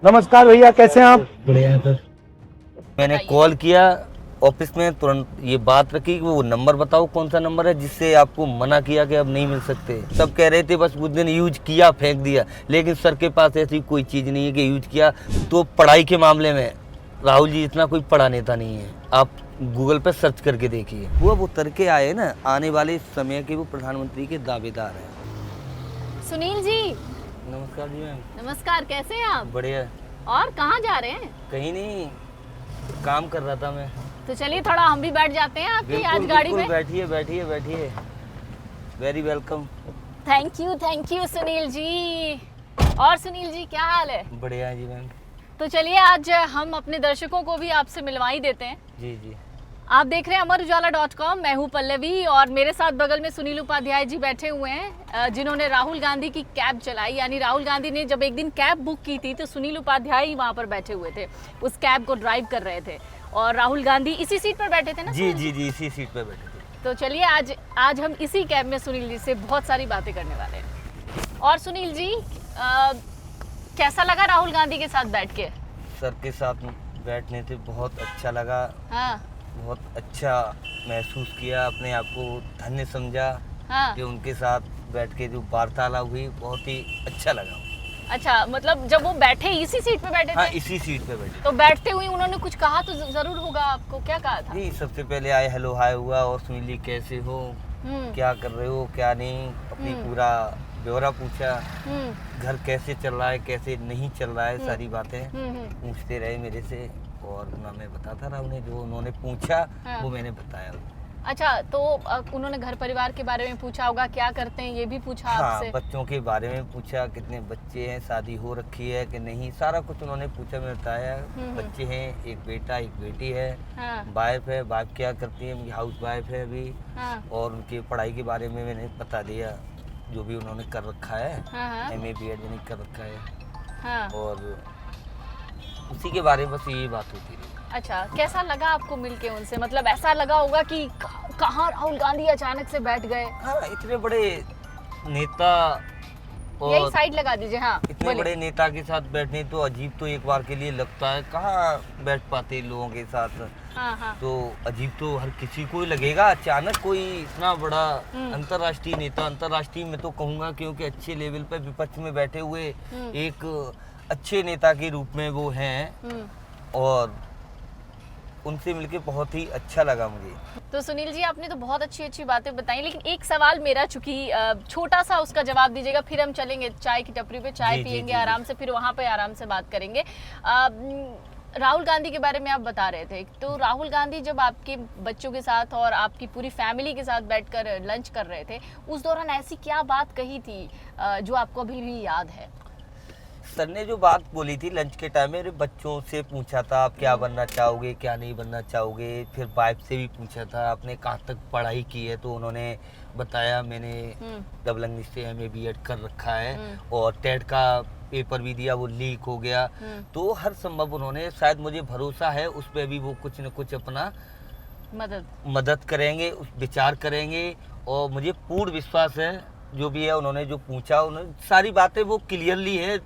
नमस्कार भैया, कैसे हैं आप? बढ़िया है सर। मैंने कॉल किया ऑफिस में, तुरंत ये बात रखी कि वो नंबर बताओ कौन सा नंबर है जिससे आपको मना किया कि अब नहीं मिल सकते। सब कह रहे थे बस उस दिन यूज किया फेंक दिया, लेकिन सर के पास ऐसी कोई चीज़ नहीं है कि यूज किया। तो पढ़ाई के मामले में राहुल जी इतना कोई पढ़ा नेता नहीं है, आप गूगल पर सर्च करके देखिए। वो अब उतर के आए ना, आने वाले समय के वो प्रधानमंत्री के दावेदार हैं। सुनील जी नमस्कार जी मैम। नमस्कार, कैसे हैं आप? बढ़िया। और कहाँ जा रहे हैं? कहीं नहीं, काम कर रहा था मैं। तो चलिए थोड़ा हम भी बैठ जाते हैं आपकी आज बिल्कुल, गाड़ी बिल्कुल, में। बैठिए बैठिए बैठिए, very welcome. Thank you Sunil ji. और सुनील जी क्या हाल है? बढ़िया है जी मैम। तो चलिए आज हम अपने दर्शकों को भी आपसे मिलवा ही देते हैं। जी जी। आप देख रहे हैं अमरुजाला.com। मैं हूं पल्लवी और मेरे साथ बगल में सुनील उपाध्याय जी बैठे हुए हैं, जिन्होंने राहुल गांधी की कैब चलाई। यानी राहुल गांधी ने जब एक दिन कैब बुक की थी तो सुनील उपाध्याय ही वहां पर बैठे हुए थे, उस कैब को ड्राइव कर रहे थे। और राहुल गांधी इसी सीट पर बैठे थे ना? जी जी जी, इसी सीट पे बैठे थे। तो चलिए आज हम इसी कैब में सुनील जी से बहुत सारी बातें करने वाले हैं। और सुनील जी कैसा लगा राहुल गांधी के साथ बैठ के? सर के साथ बैठने से बहुत अच्छा लगा। हाँ बहुत अच्छा महसूस किया, अपने आप को धन्य समझा हाँ। कि उनके साथ बैठ के जो वार्तालाप हुई बहुत ही अच्छा लगा। अच्छा, मतलब जब वो बैठे इसी सीट पे बैठे हाँ, थे? इसी सीट पे बैठे। तो बैठते हुए उन्होंने कुछ कहा तो जरूर होगा, आपको क्या कहा था? जी, सबसे पहले आए हेलो हाय हुआ, और सुनील जी कैसे हो, क्या कर रहे हो, क्या नहीं, अपनी पूरा ब्यौरा पूछा। घर कैसे चल रहा है, कैसे नहीं चल रहा है, सारी बातें पूछते रहे मेरे से। और ना मैं बताता रहा उन्हें, जो उन्होंने पूछा वो मैंने बताया। अच्छा, तो उन्होंने घर परिवार के बारे में पूछा होगा, क्या करते हैं ये भी पूछा आपसे? हाँ, बच्चों के बारे में पूछा, कितने बच्चे हैं, शादी हो रखी है कि नहीं, सारा कुछ उन्होंने पूछा। मैं बताया बच्चे हैं, एक बेटा एक बेटी है। हाँ। वाइफ है, वाइफ क्या करती है, उनकी हाउस वाइफ है अभी। हाँ। और उनकी पढ़ाई के बारे में मैंने बता दिया, जो भी उन्होंने कर रखा है। हाँ। MA BEd मैंने कर रखा है। हाँ। और उसी के बारे में बस यही बात होती रही। अच्छा, कैसा लगा आपको मिलके उनसे? मतलब ऐसा लगा होगा कि कहाँ राहुल गांधी अचानक से बैठ गए? हाँ, इतने बड़े नेता यही और साइड लगा दीजिए। हाँ, इतने बोलिए। बड़े नेता के साथ बैठने तो अजीब तो एक बार के लिए लगता है, कहाँ बैठ पाते लोगों के साथ। हाँ हाँ। तो अजीब तो हर किसी को ही लगेगा, अचानक कोई इतना बड़ा अंतर्राष्ट्रीय नेता, अंतर्राष्ट्रीय मैं तो कहूँगा क्योंकि अच्छे लेवल पे विपक्ष में बैठे हुए एक अच्छे नेता के रूप में वो हैं, और उनसे मिलके बहुत ही अच्छा लगा मुझे। तो सुनील जी आपने तो बहुत अच्छी अच्छी बातें बताई, लेकिन एक सवाल मेरा, चूंकि छोटा सा उसका जवाब दीजिएगा, फिर हम चलेंगे चाय की टपरी पे, चाय जी, जी, पियेंगे जी, आराम से, फिर वहाँ पे आराम से बात करेंगे। राहुल गांधी के बारे में आप बता रहे थे, तो राहुल गांधी जब आपके बच्चों के साथ और आपकी पूरी फैमिली के साथ बैठकर लंच कर रहे थे, उस दौरान ऐसी क्या बात कही थी जो आपको अभी भी याद है? सर ने जो बात बोली थी लंच के टाइम में, मेरे बच्चों से पूछा था आप क्या बनना चाहोगे, क्या नहीं बनना चाहोगे। फिर वाइफ से भी पूछा था आपने कहाँ तक पढ़ाई की है, तो उन्होंने बताया मैंने डबल इंग्लिश से MA BEd कर रखा है, और टेट का पेपर भी दिया, वो लीक हो गया। तो हर संभव उन्होंने, शायद मुझे भरोसा है उस पर भी वो कुछ न कुछ अपना मदद करेंगे, उस विचार करेंगे। और मुझे पूर्ण विश्वास है जो भी है, उन्होंने जो पूछा उन्होंने सारी बातें वो क्लियरली है,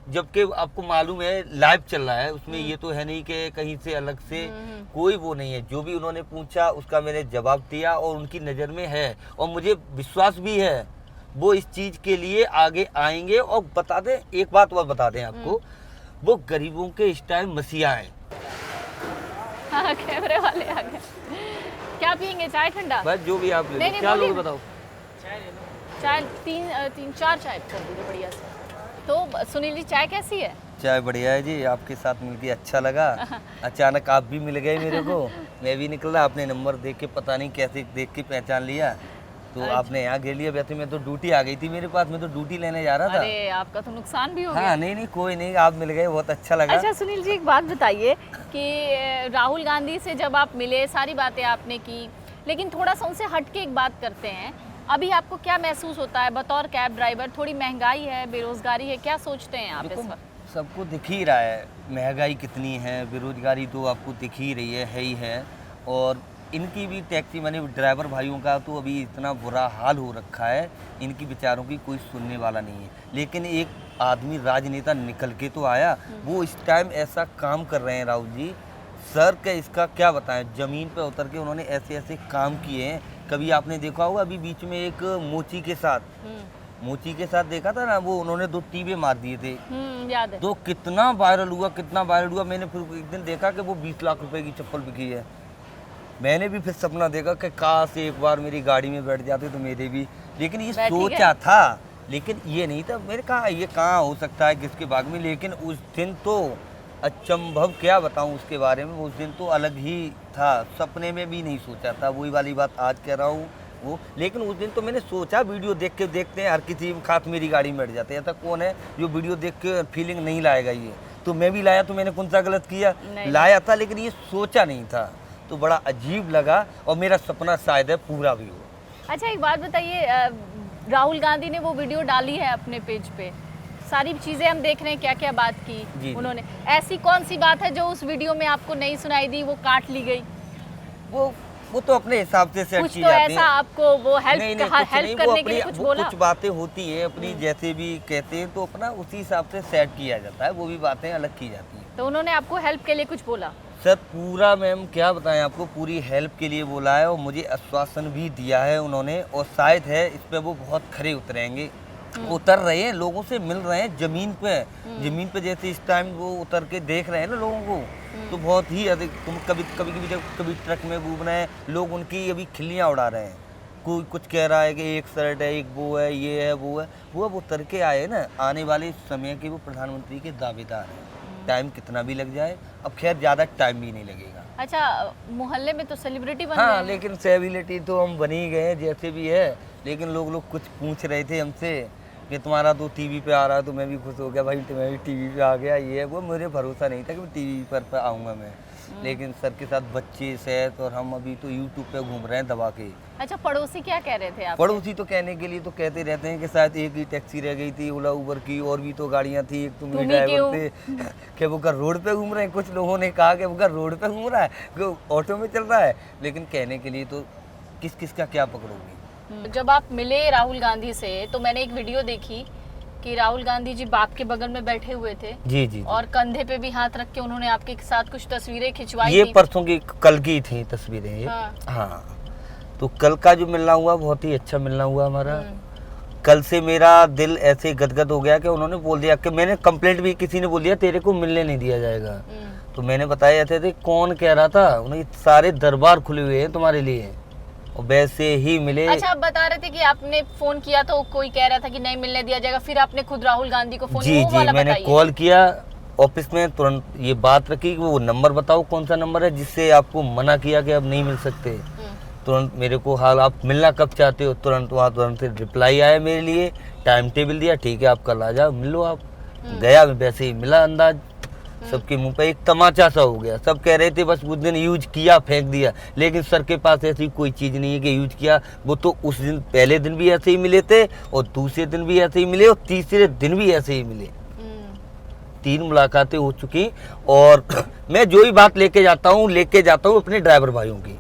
जबकि आपको मालूम है लाइव चल रहा है, उसमें ये तो है नहीं कि कहीं से अलग से कोई वो नहीं है। जो भी उन्होंने पूछा उसका मैंने जवाब दिया, और उनकी नज़र में है, और मुझे विश्वास भी है वो इस चीज़ के लिए आगे आएंगे। और बता दें एक बात और बता दें आपको, वो गरीबों के इस टाइम मसीहा हैं। हाँ, कैमरे वाले आ गए। क्या पियेंगे, चाय ठंडा? बस जो भी आप ले नहीं, लो, क्या बोलिए। लोगे बताओ। चाय तीन चार चाय कर दीजिए बढ़िया से। तो सुनील जी चाय कैसी है? चाय बढ़िया है जी, आपके साथ मिलके अच्छा लगा। अचानक आप भी मिल गए मेरे को, मैं भी निकला, आपने नंबर देख के पता नहीं कैसे देख के पहचान लिया, तो आपने यहाँ घेर लिया। वैसे मैं तो ड्यूटी आ गई थी मेरे पास, मैं तो ड्यूटी लेने जा रहा था। अरे आपका तो नुकसान भी हो गया। हाँ, नहीं नहीं कोई नहीं, आप मिल गए, बहुत अच्छा लगा। अच्छा सुनील जी एक बात बताइए कि राहुल गांधी से जब आप मिले, सारी बातें आपने की, लेकिन थोड़ा सा उनसे हट के एक बात करते हैं, अभी आपको क्या महसूस होता है बतौर कैब ड्राइवर? थोड़ी महंगाई है, बेरोजगारी है, क्या सोचते हैं आप इस वक्त? सबको दिख ही रहा है महंगाई कितनी है, बेरोजगारी तो आपको दिख ही रही है ही है। और इनकी भी टैक्सी माने ड्राइवर भाइयों का तो अभी इतना बुरा हाल हो रखा है, इनकी बेचारों की कोई सुनने वाला नहीं है। लेकिन एक आदमी राजनेता निकल के तो आया, वो इस टाइम ऐसा काम कर रहे हैं राहुल जी सर के, इसका क्या बताएं, जमीन पे उतर के उन्होंने ऐसे ऐसे काम किए हैं। कभी आपने देखा होगा अभी बीच में एक मोची के साथ देखा था ना, वो उन्होंने 2 टीवे मार दिए थे, याद है। तो कितना वायरल हुआ। मैंने फिर एक दिन देखा कि वो 20 लाख रुपए की चप्पल बिकी है। मैंने भी फिर सपना देखा कि काश एक बार मेरी गाड़ी में बैठ जाते तो मेरे भी, लेकिन ये सोचा था, लेकिन ये नहीं था। मैंने कहा ये कहाँ हो सकता है किसके बाग में, लेकिन उस दिन तो अचंभव क्या बताऊं उसके बारे में, उस दिन तो अलग ही था, सपने में भी नहीं सोचा था। वही वाली बात आज कह रहा हूँ वो, लेकिन उस दिन तो मैंने सोचा वीडियो देखते हैं हर किसी खास मेरी गाड़ी में बैठ जाते हैं। ऐसा कौन है जो वीडियो देख के फीलिंग नहीं लाएगा, ये तो मैं भी लाया, तो मैंने कौन सा गलत किया, लाया था, लेकिन ये सोचा नहीं था, तो बड़ा अजीब लगा और मेरा सपना शायद है पूरा भी हो। अच्छा एक बात बताइए, राहुल गांधी ने वो वीडियो डाली है अपने पेज पे, सारी चीजें हम देख रहे हैं क्या क्या बात की उन्होंने, ऐसी कौन सी बात है जो उस वीडियो में आपको नहीं सुनाई दी, वो काट ली गई? वो तो अपने हिसाब से सेट की तो जाती ऐसा है। आपको वो हेल्प नहीं, करने के लिए कुछ बोला? कुछ बातें होती हैं अपनी, जैसे भी कहते हैं तो अपना उसी हिसाब से सेट किया जाता है, वो भी बातें अलग की जाती हैं। तो उन्होंने आपको हेल्प के लिए कुछ बोला? सर पूरा मैम क्या बताएं आपको, पूरी हेल्प के लिए बोला है और मुझे आश्वासन भी दिया है उन्होंने, और शायद है इस पे वो बहुत खरे उतरेंगे, उतर रहे हैं, लोगों से मिल रहे हैं जमीन पे जैसे इस टाइम वो उतर के देख रहे हैं ना लोगों को, तो बहुत ही अधिक। तुम कभी ट्रक में घूम रहे हैं लोग, उनकी अभी खिल्लियाँ उड़ा रहे हैं, कोई कुछ कह रहा है कि एक शर्ट है, एक वो है, ये है, वो है, वो अब उतर के आए ना, आने वाले समय के वो प्रधानमंत्री के दावेदार हैं। टाइम कितना भी लग जाए, अब खैर ज़्यादा टाइम भी नहीं लगेगा। अच्छा मोहल्ले में तो सेलिब्रिटी बन हाँ, लेकिन सेलिब्रिटी तो हम बन ही गए हैं जैसे भी है, लेकिन लोग कुछ पूछ रहे थे हमसे कि तुम्हारा तो टीवी पे आ रहा है, तो मैं भी खुश हो गया भाई, मैं भी टीवी पे आ गया, ये वो मुझे भरोसा नहीं था कि मैं टीवी पर आऊँगा मैं, लेकिन सर के साथ बच्चे सेहत, और हम अभी तो यूट्यूब पे घूम रहे हैं दबा के। अच्छा पड़ोसी क्या कह रहे थे आप? पड़ोसी तो कहने के लिए तो कहते रहते हैं कि शायद एक ही टैक्सी रह गई थी ओला उबर की, और भी तो गाड़ियां थी, एक तुम ही ड्राइवर थे, कि वो कर रोड पे घूम रहे हैं। कुछ लोगों ने कहा कि वो कर रोड पे घूम रहा है, वो ऑटो में चल रहा है, लेकिन कहने के लिए तो किस का क्या पकड़ोगे। जब आप मिले राहुल गांधी से तो मैंने एक वीडियो देखी कि राहुल गांधी जी बाप के बगल में बैठे हुए थे, जी, और कंधे पे भी हाथ रख के उन्होंने आपके साथ कुछ तस्वीरें खिंचवाई। ये परसों की कल की थी तस्वीरें ये। हाँ, तो कल का जो मिलना हुआ बहुत ही अच्छा मिलना हुआ हमारा। कल से मेरा दिल ऐसे गदगद हो गया कि उन्होंने बोल दिया कि मैंने कंप्लेंट भी, किसी ने बोल दिया तेरे को मिलने नहीं दिया जाएगा, तो मैंने बताया थे कौन कह रहा था, उन्हें सारे दरबार खुले हुए हैं तुम्हारे लिए, और वैसे ही मिले। अच्छा आप बता रहे थे कि आपने फोन किया तो कोई कह रहा था कि नहीं मिलने दिया जाएगा, फिर आपने खुद राहुल गांधी को फोन जी मैंने कॉल किया ऑफिस में, तुरंत ये बात रखी कि वो नंबर बताओ कौन सा नंबर है जिससे आपको मना किया कि अब नहीं मिल सकते। तुरंत मेरे को हाल आप मिलना कब चाहते हो, तुरंत रिप्लाई आया मेरे लिए, टाइम टेबल दिया, ठीक है आप कल आ जाओ मिलो आप। गया, वैसे ही मिला, अंदाज सबके मुंह पे एक तमाचा सा हो गया। सब कह रहे थे बस उस दिन यूज किया फेंक दिया, लेकिन सर के पास ऐसी कोई चीज़ नहीं है कि यूज किया। वो तो उस दिन पहले दिन भी ऐसे ही मिले थे, और दूसरे दिन भी ऐसे ही मिले, और तीसरे दिन भी ऐसे ही मिले। 3 मुलाकातें हो चुकी, और मैं जो ही बात लेके जाता हूँ अपने ड्राइवर भाइयों की,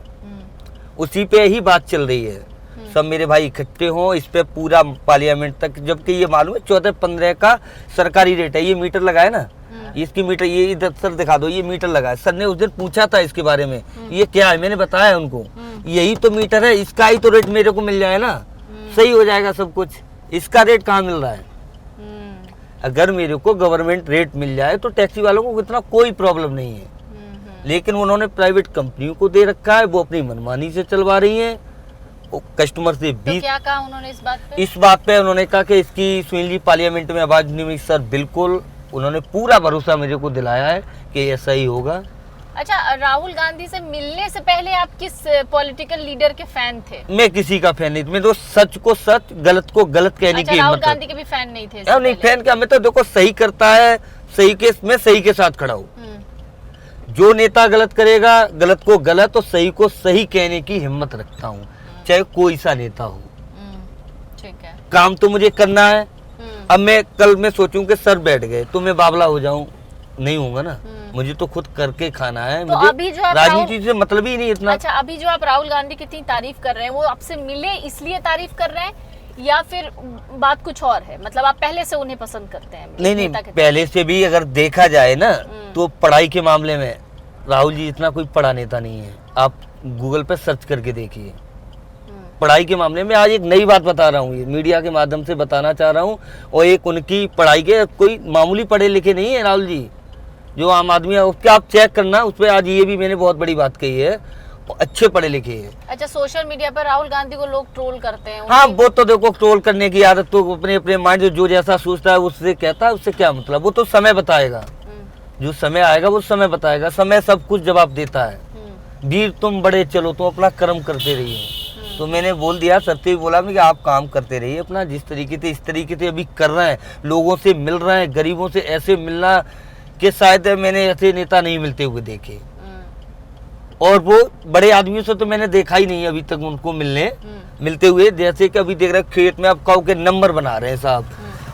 उसी पे ही बात चल रही है। सब मेरे भाई इकट्ठे हों इस पे पूरा पार्लियामेंट तक, जबकि ये मालूम है 14-15 का सरकारी रेट है। ये मीटर लगा है ना, इसकी मीटर, ये इधर सर दिखा दो, ये मीटर लगा है। सर ने उस दिन पूछा था इसके बारे में, ये क्या है, मैंने बताया उनको यही तो मीटर है, इसका ही तो रेट मेरे को मिल जाए ना, सही हो जाएगा सब कुछ। इसका रेट कहाँ मिल रहा है? अगर मेरे को गवर्नमेंट रेट मिल जाए तो टैक्सी वालों को इतना कोई प्रॉब्लम नहीं है, लेकिन उन्होंने प्राइवेट कंपनियों को दे रखा है, वो अपनी मनमानी से चलवा रही हैं, कस्टमर से भी। तो क्या कहा उन्होंने इस बात पे? इस बात पे उन्होंने कहा कि इसकी सुनील जी पार्लियामेंट में आवाज नहीं मिली। सर बिल्कुल, उन्होंने पूरा भरोसा मेरे को दिलाया है कि ऐसा ही होगा। अच्छा राहुल गांधी से मिलने से पहले आप किस पॉलिटिकल लीडर के फैन थे? मैं किसी का फैन नहीं, मैं तो सच को सच, गलत को गलत कहने की हिम्मत। राहुल गांधी के भी फैन नहीं थे? नहीं, फैन क्या, मैं तो देखो सही करता है, सही के, मैं सही के साथ खड़ा हूँ। जो नेता गलत करेगा, गलत को गलत और सही को सही कहने की हिम्मत रखता हूँ, चाहे कोई सा नेता हो। ठीक है, काम तो मुझे करना है। अब मैं कल मैं सोचूं कि सर बैठ गए तो मैं बावला हो जाऊं, नहीं होगा ना, मुझे तो खुद करके खाना है। तो मुझे अभी जो राजनीति से मतलब ही नहीं इतना। अच्छा अभी जो आप राहुल गांधी की इतनी तारीफ कर रहे हैं, वो आपसे मिले इसलिए तारीफ कर रहे हैं, या फिर बात कुछ और है? मतलब आप पहले से उन्हें पसंद करते हैं? नहीं नहीं, पहले से भी अगर देखा जाए ना तो पढ़ाई के मामले में राहुल जी इतना कोई पढ़ा नेता नहीं है। आप गूगल पे सर्च करके देखिए, पढ़ाई के मामले में। आज एक नई बात बता रहा हूँ, ये मीडिया के माध्यम से बताना चाह रहा हूँ। और एक उनकी पढ़ाई के कोई मामूली पढ़े लिखे नहीं है राहुल जी, जो आम आदमी है उसके आप चेक करना, उस पर आज ये भी मैंने बहुत बड़ी बात कही है, अच्छे पढ़े लिखे हैं। अच्छा, सोशल मीडिया पर राहुल गांधी को लोग ट्रोल करते हैं? हाँ, वो तो देखो ट्रोल करने की आदत तो अपने अपने माइंड जो जैसा सोचता है उससे कहता है, उससे क्या मतलब, वो तो समय बताएगा। जो समय आएगा वो समय बताएगा, समय सब कुछ जवाब देता है। वीर तुम बड़े चलो, तुम अपना कर्म करते रहिए। तो मैंने बोल दिया, सत्य भी बोला मैं कि आप काम करते रहिए अपना, जिस तरीके से इस तरीके से अभी कर रहे हैं, लोगों से मिल रहे हैं, गरीबों से ऐसे मिलना कि शायद मैंने ऐसे नेता नहीं मिलते हुए देखे। और वो बड़े आदमियों से तो मैंने देखा ही नहीं अभी तक उनको मिलते हुए। जैसे कि अभी देख रहे खेत में आप कहो के नंबर बना रहे हैं साहब,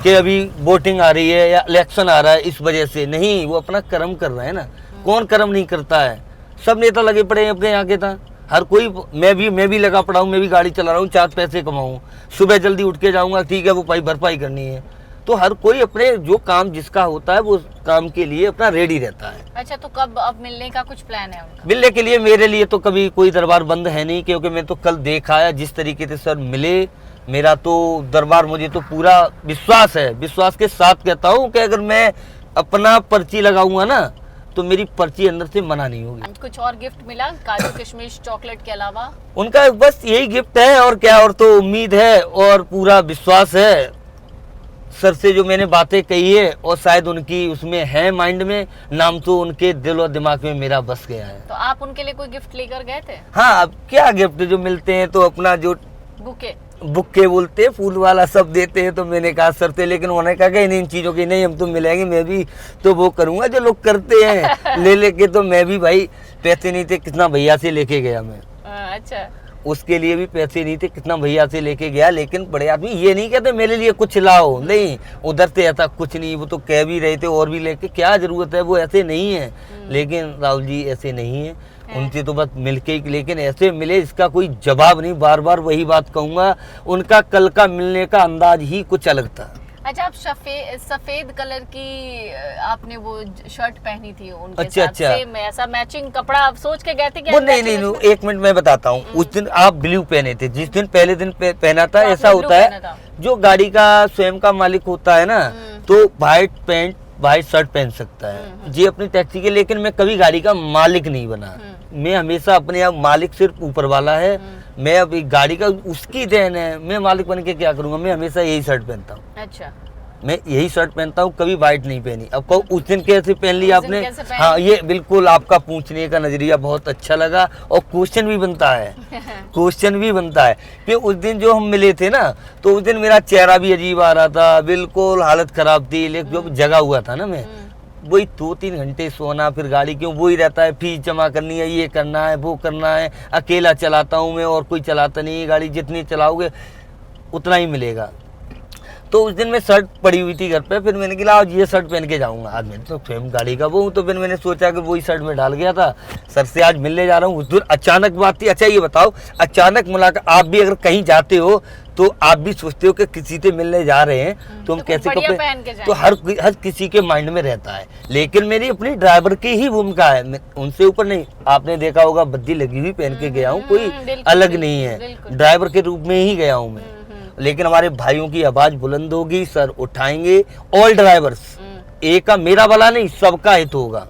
कि अभी वोटिंग आ रही है या इलेक्शन आ रहा है इस वजह से नहीं, वो अपना कर्म कर रहे हैं ना। कौन कर्म नहीं करता है? सब नेता लगे पड़े हैं अपने यहाँ के था, हर कोई। मैं भी लगा पड़ा हूँ, मैं भी गाड़ी चला रहा हूँ, 4 पैसे कमाऊँ, सुबह जल्दी उठ के जाऊँगा, ठीक है वो भरपाई करनी है। तो हर कोई अपने जो काम जिसका होता है वो काम के लिए अपना रेडी रहता है। अच्छा, तो कब अब मिलने का कुछ प्लान है उनका? मिलने के लिए मेरे लिए तो कभी कोई दरबार बंद है नहीं, क्योंकि मैं तो कल देखा है जिस तरीके से सर मिले, मेरा तो दरबार, मुझे तो पूरा विश्वास है, विश्वास के साथ कहता हूँ कि अगर मैं अपना पर्ची लगाऊंगा ना तो मेरी पर्ची अंदर से मना नहीं होगी। कुछ और गिफ्ट मिला काजू किशमिश चॉकलेट के अलावा? उनका बस यही गिफ्ट है और क्या, और तो उम्मीद है और पूरा विश्वास है सर से जो मैंने बातें कही है, और शायद उनकी उसमें है माइंड में, नाम तो उनके दिल और दिमाग में मेरा बस गया है। तो आप उनके लिए कोई गिफ्ट लेकर गए थे? हाँ, अब क्या गिफ्ट जो मिलते हैं तो अपना जो बुक्के बोलते हैं, फूल वाला सब देते हैं। तो मैंने कहा सर से, लेकिन उन्होंने कहा कि इन चीज़ों की नहीं, हम तो मिलेंगे, मैं भी तो वो करूँगा जो लोग करते हैं ले लेके। तो मैं भी भाई पैसे नहीं थे, कितना भैया से लेके गया मैं। अच्छा, उसके लिए भी पैसे नहीं थे, कितना भैया से लेके गया। लेकिन बड़े आदमी ये नहीं कहते मेरे लिए कुछ लाओ, नहीं, उधर से ऐसा कुछ नहीं। वो तो कह भी रहे थे और भी लेके, क्या जरूरत है, वो ऐसे नहीं है। लेकिन राहुल जी ऐसे नहीं है, उनसे तो बस मिलके ही, लेकिन ऐसे मिले इसका कोई जवाब नहीं। बार बार वही बात कहूँगा, उनका कल का मिलने का अंदाज ही कुछ अलग था। अच्छा, आप सफेद कलर की आपने वो शर्ट पहनी थी उनके अच्छा, साथ, सेम ऐसा मैचिंग कपड़ा आप सोच के गए थे क्या? वो नहीं, एक मिनट मैं बताता हूँ। उस दिन आप ब्लू पहने थे, जिस दिन पहले दिन पहना था, ऐसा होता है जो गाड़ी का स्वयं का मालिक होता है ना, तो व्हाइट पैंट व्हाइट शर्ट पहन सकता है जी अपनी टैक्सी के। लेकिन मैं कभी गाड़ी का मालिक नहीं बना, मैं हमेशा अपने आप, मालिक सिर्फ ऊपर वाला है, मैं अब गाड़ी का उसकी देन है, मैं मालिक बन के क्या करूंगा। मैं हमेशा यही शर्ट पहनता हूँ। अच्छा, मैं यही शर्ट पहनता हूँ, कभी व्हाइट नहीं पहनी। अब कहो उस दिन कैसे पहन ली आपने? हाँ, ये बिल्कुल आपका पूछने का नजरिया बहुत अच्छा लगा, और क्वेश्चन भी बनता है क्वेश्चन भी बनता है कि उस दिन जो हम मिले थे ना, तो उस दिन मेरा चेहरा भी अजीब आ रहा था, बिल्कुल हालत खराब थी। लेकिन जो जगा हुआ था ना मैं, वही 2-3 घंटे सोना, फिर गाड़ी क्यों वही रहता है, फीस जमा करनी है, ये करना है, वो करना है। अकेला चलाता हूँ मैं, और कोई चलाता नहीं है गाड़ी, जितनी चलाओगे उतना ही मिलेगा। तो उस दिन मैं शर्ट पड़ी हुई थी घर पे, फिर मैंने कहा आज ये शर्ट पहन के जाऊंगा। आज मैंने तो स्वयं गाड़ी का वो हूँ, तो फिर मैंने सोचा कि वही शर्ट में डाल गया था, सर से आज मिलने जा रहा हूँ। उस दिन अचानक बात थी। अच्छा ये बताओ, अचानक मुलाकात, आप भी अगर कहीं जाते हो तो आप भी सोचते हो कि किसी से मिलने जा रहे हैं तो हम कैसे कपड़े, तो हर किसी के माइंड में रहता है। लेकिन मेरी अपनी ड्राइवर की ही भूमिका है, उनसे ऊपर नहीं। आपने देखा होगा बद्दी लगी हुई पहन के गया हूँ, कोई अलग नहीं है, ड्राइवर के रूप में ही गया हूँ मैं। लेकिन हमारे भाइयों की आवाज बुलंद होगी, सर उठाएंगे, ऑल ड्राइवर्स, एक का मेरा वाला नहीं, सबका हित होगा।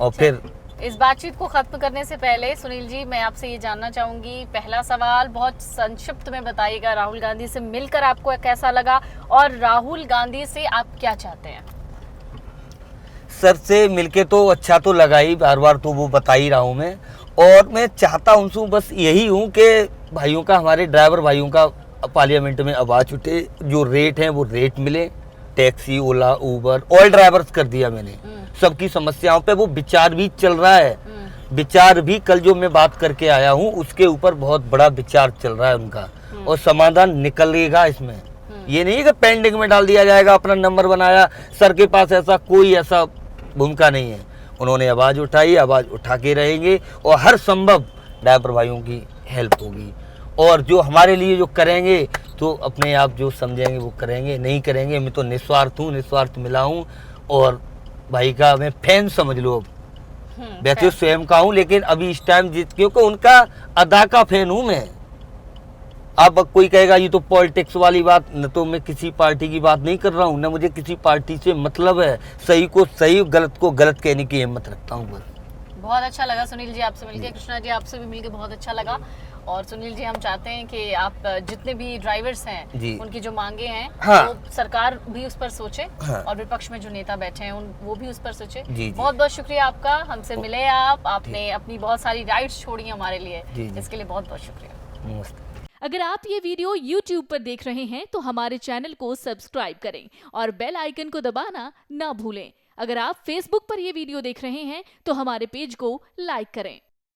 और फिर इस बातचीत को खत्म करने से पहले सुनील जी, मैं आपसे ये जानना चाहूंगी, पहला सवाल बहुत संक्षिप्त में बताइएगा, राहुल गांधी से मिलकर आपको कैसा लगा और राहुल गांधी से आप क्या चाहते हैं? सर से मिलके तो अच्छा तो लगा ही, बार बार तो वो बता ही रहा हूँ मैं। और मैं चाहता उनसे बस यही हूँ कि भाइयों का, हमारे ड्राइवर भाइयों का पार्लियामेंट में आवाज उठे, जो रेट है वो रेट मिले। टैक्सी, ओला, उबर, ऑल ड्राइवर्स कर दिया मैंने, सबकी समस्याओं पे वो विचार भी चल रहा है। विचार भी कल जो मैं बात करके आया हूँ उसके ऊपर बहुत बड़ा विचार चल रहा है उनका, और समाधान निकलेगा इसमें। ये नहीं है कि पेंडिंग में डाल दिया जाएगा, अपना नंबर बनाया, सर के पास ऐसा कोई ऐसा भूमिका नहीं है। उन्होंने आवाज उठाई, आवाज उठा के रहेंगे, और हर संभव ड्राइवर भाइयों की हेल्प होगी। और जो हमारे लिए जो करेंगे तो अपने आप जो समझेंगे वो करेंगे, नहीं करेंगे। मैं तो निस्वार्थ हूँ, निस्वार्थ मिला हूँ और भाई का मैं फैन समझ लो। अब वैसे स्वयं का हूँ, लेकिन अभी इस टाइम क्योंकि उनका अदा का फैन हूँ मैं। अब कोई कहेगा ये तो पॉलिटिक्स वाली बात, न तो मैं किसी पार्टी की बात नहीं कर रहा हूँ, न मुझे किसी पार्टी से मतलब है। सही को सही, गलत को गलत कहने की हिम्मत रखता हूँ बस। बहुत अच्छा लगा सुनील जी आपसे मिलके, कृष्णा जी आपसे भी मिलके बहुत अच्छा लगा। और सुनील जी हम चाहते हैं कि आप जितने भी ड्राइवर्स हैं उनकी जो मांगे हैं वो सरकार भी उस पर सोचे और विपक्ष में जो नेता बैठे हैं वो भी उस पर सोचे। बहुत बहुत शुक्रिया आपका, हमसे मिले आपने अपनी बहुत सारी राइड्स छोड़ी हमारे लिए, इसके लिए बहुत बहुत शुक्रिया। नमस्ते। अगर आप ये वीडियो YouTube पर देख रहे हैं तो हमारे चैनल को सब्सक्राइब करें और बेल आइकन को दबाना ना भूलें। अगर आप Facebook पर ये वीडियो देख रहे हैं तो हमारे पेज को लाइक करें।